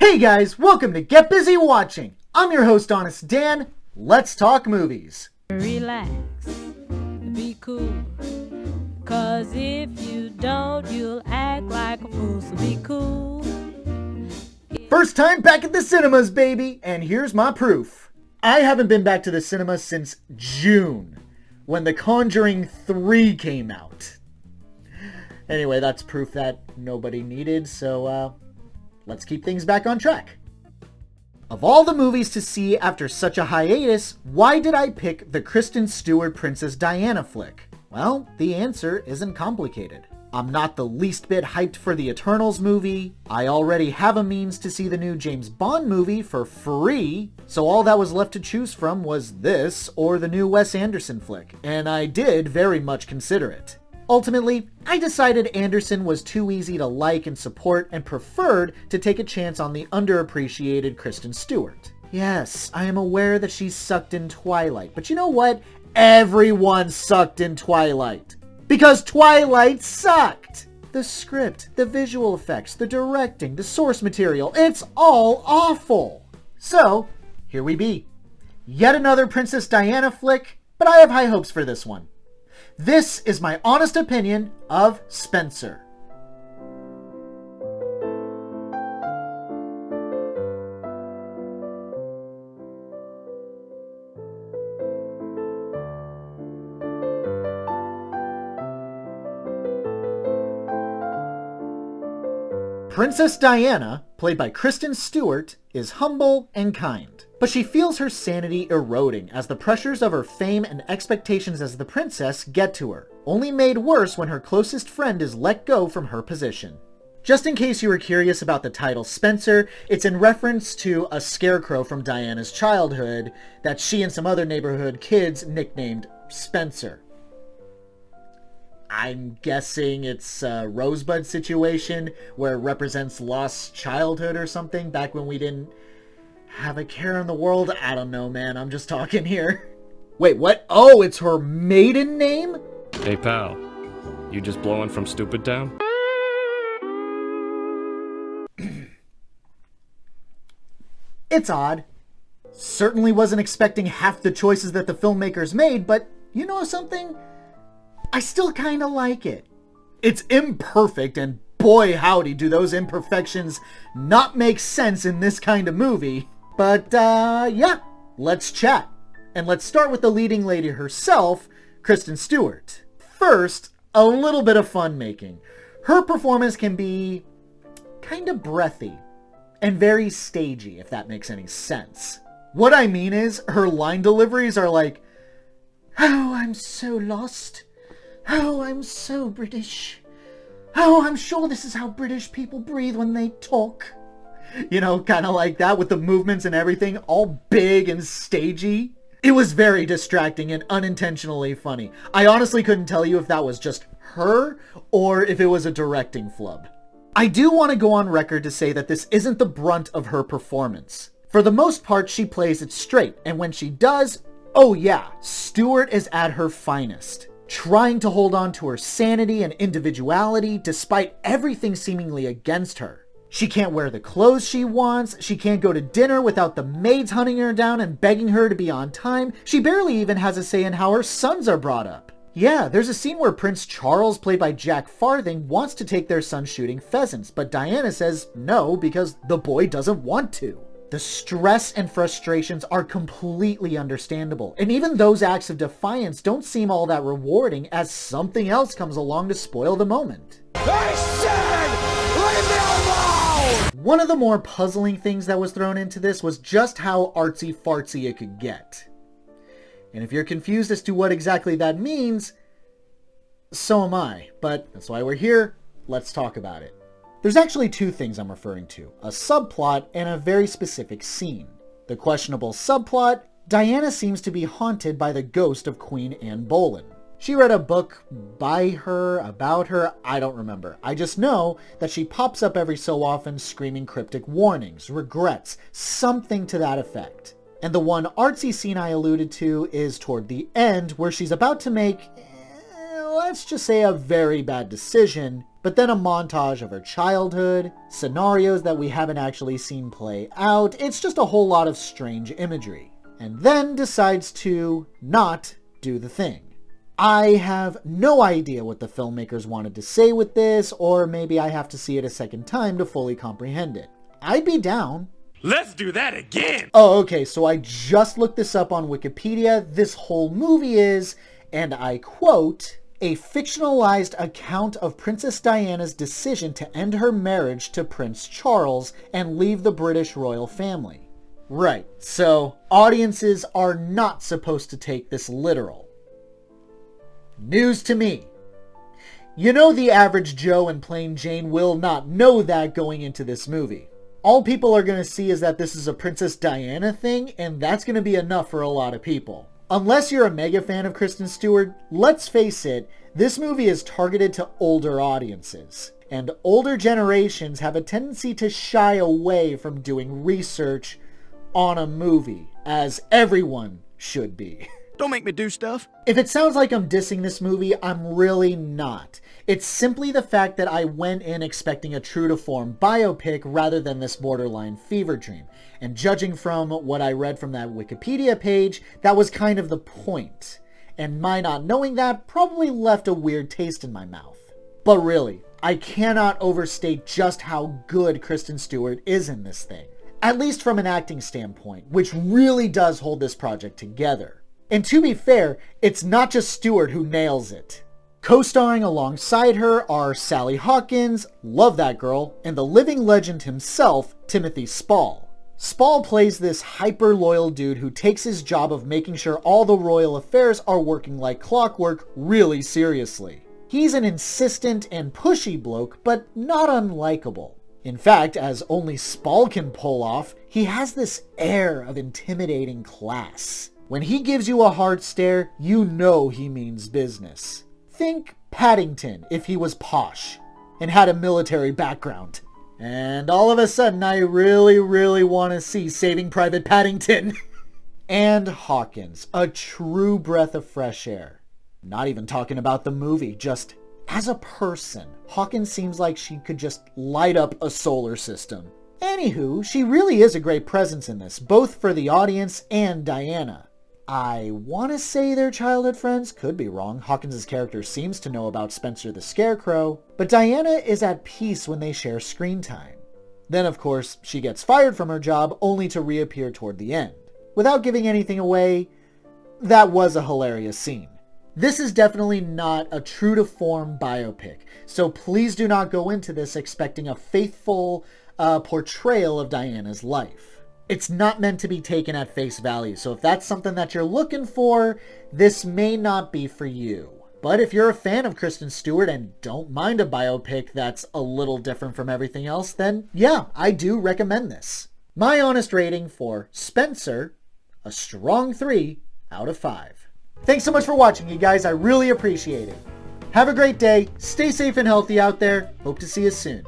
Hey guys, welcome to Get Busy Watching. I'm your host, Honest Dan. Let's talk movies. Relax, be cool, cause if you don't, you'll act like a fool, so be cool. First time back at the cinemas, baby, and here's my proof. I haven't been back to the cinema since June, when The Conjuring 3 came out. Anyway, that's proof that nobody needed, so let's keep things back on track. Of all the movies to see after such a hiatus, why did I pick the Kristen Stewart Princess Diana flick? Well, the answer isn't complicated. I'm not the least bit hyped for the Eternals movie, I already have a means to see the new James Bond movie for free, so all that was left to choose from was this or the new Wes Anderson flick, and I did very much consider it. Ultimately, I decided Anderson was too easy to like and support and preferred to take a chance on the underappreciated Kristen Stewart. Yes, I am aware that she sucked in Twilight, but you know what? Everyone sucked in Twilight. Because Twilight sucked! The script, the visual effects, the directing, the source material, it's all awful! So, here we be. Yet another Princess Diana flick, but I have high hopes for this one. This is my honest opinion of Spencer. Princess Diana, played by Kristen Stewart, is humble and kind. But she feels her sanity eroding as the pressures of her fame and expectations as the princess get to her, only made worse when her closest friend is let go from her position. Just in case you were curious about the title Spencer, it's in reference to a scarecrow from Diana's childhood that she and some other neighborhood kids nicknamed Spencer. I'm guessing it's a Rosebud situation where it represents lost childhood or something back when we didn't have a care in the world. I don't know, man. I'm just talking here. Wait, what? Oh, it's her maiden name? Hey, pal. You just blowing from Stupid Town? It's odd. Certainly wasn't expecting half the choices that the filmmakers made, but you know something? I still kind of like it. It's imperfect, and boy howdy do those imperfections not make sense in this kind of movie. But yeah, let's chat. And let's start with the leading lady herself, Kristen Stewart. First, a little bit of fun making. Her performance can be kind of breathy and very stagey, if that makes any sense. What I mean is, her line deliveries are like, "Oh, I'm so lost. Oh, I'm so British. Oh, I'm sure this is how British people breathe when they talk." You know, kind of like that with the movements and everything, all big and stagey. It was very distracting and unintentionally funny. I honestly couldn't tell you if that was just her or if it was a directing flub. I do want to go on record to say that this isn't the brunt of her performance. For the most part, she plays it straight, and when she does, oh yeah, Stewart is at her finest. Trying to hold on to her sanity and individuality despite everything seemingly against her. She can't wear the clothes she wants, she can't go to dinner without the maids hunting her down and begging her to be on time, she barely even has a say in how her sons are brought up. Yeah, there's a scene where Prince Charles, played by Jack Farthing, wants to take their son shooting pheasants, but Diana says no because the boy doesn't want to. The stress and frustrations are completely understandable, and even those acts of defiance don't seem all that rewarding as something else comes along to spoil the moment. I said, leave me alone! One of the more puzzling things that was thrown into this was just how artsy-fartsy it could get. And if you're confused as to what exactly that means, so am I, but that's why we're here. Let's talk about it. There's actually two things I'm referring to, a subplot and a very specific scene. The questionable subplot, Diana seems to be haunted by the ghost of Queen Anne Boleyn. She read a book by her, about her, I don't remember. I just know that she pops up every so often screaming cryptic warnings, regrets, something to that effect. And the one artsy scene I alluded to is toward the end where she's about to make, let's just say a very bad decision, but then a montage of her childhood, scenarios that we haven't actually seen play out. It's just a whole lot of strange imagery. And then decides to not do the thing. I have no idea what the filmmakers wanted to say with this, or maybe I have to see it a second time to fully comprehend it. I'd be down. Let's do that again! Oh, okay, so I just looked this up on Wikipedia. This whole movie is, and I quote, a fictionalized account of Princess Diana's decision to end her marriage to Prince Charles and leave the British royal family. Right, so audiences are not supposed to take this literal. News to me. You know the average Joe and plain Jane will not know that going into this movie. All people are going to see is that this is a Princess Diana thing, and that's going to be enough for a lot of people. Unless you're a mega fan of Kristen Stewart, let's face it, this movie is targeted to older audiences. And older generations have a tendency to shy away from doing research on a movie, as everyone should be. Don't make me do stuff. If it sounds like I'm dissing this movie, I'm really not. It's simply the fact that I went in expecting a true-to-form biopic rather than this borderline fever dream. And judging from what I read from that Wikipedia page, that was kind of the point. And my not knowing that probably left a weird taste in my mouth. But really, I cannot overstate just how good Kristen Stewart is in this thing. At least from an acting standpoint, which really does hold this project together. And to be fair, it's not just Stewart who nails it. Co-starring alongside her are Sally Hawkins, love that girl, and the living legend himself, Timothy Spall. Spall plays this hyper-loyal dude who takes his job of making sure all the royal affairs are working like clockwork really seriously. He's an insistent and pushy bloke, but not unlikable. In fact, as only Spall can pull off, he has this air of intimidating class. When he gives you a hard stare, you know he means business. Think Paddington if he was posh and had a military background. And all of a sudden, I really want to see Saving Private Paddington. And Hawkins, a true breath of fresh air. Not even talking about the movie, just as a person. Hawkins seems like she could just light up a solar system. Anywho, she really is a great presence in this, both for the audience and Diana. I want to say they're childhood friends, could be wrong. Hawkins' character seems to know about Spencer the Scarecrow, but Diana is at peace when they share screen time. Then of course, she gets fired from her job only to reappear toward the end. Without giving anything away, that was a hilarious scene. This is definitely not a true-to-form biopic, so please do not go into this expecting a faithful portrayal of Diana's life. It's not meant to be taken at face value, so if that's something that you're looking for, this may not be for you. But if you're a fan of Kristen Stewart and don't mind a biopic that's a little different from everything else, then yeah, I do recommend this. My honest rating for Spencer, a strong 3 out of 5. Thanks so much for watching, you guys. I really appreciate it. Have a great day. Stay safe and healthy out there. Hope to see you soon.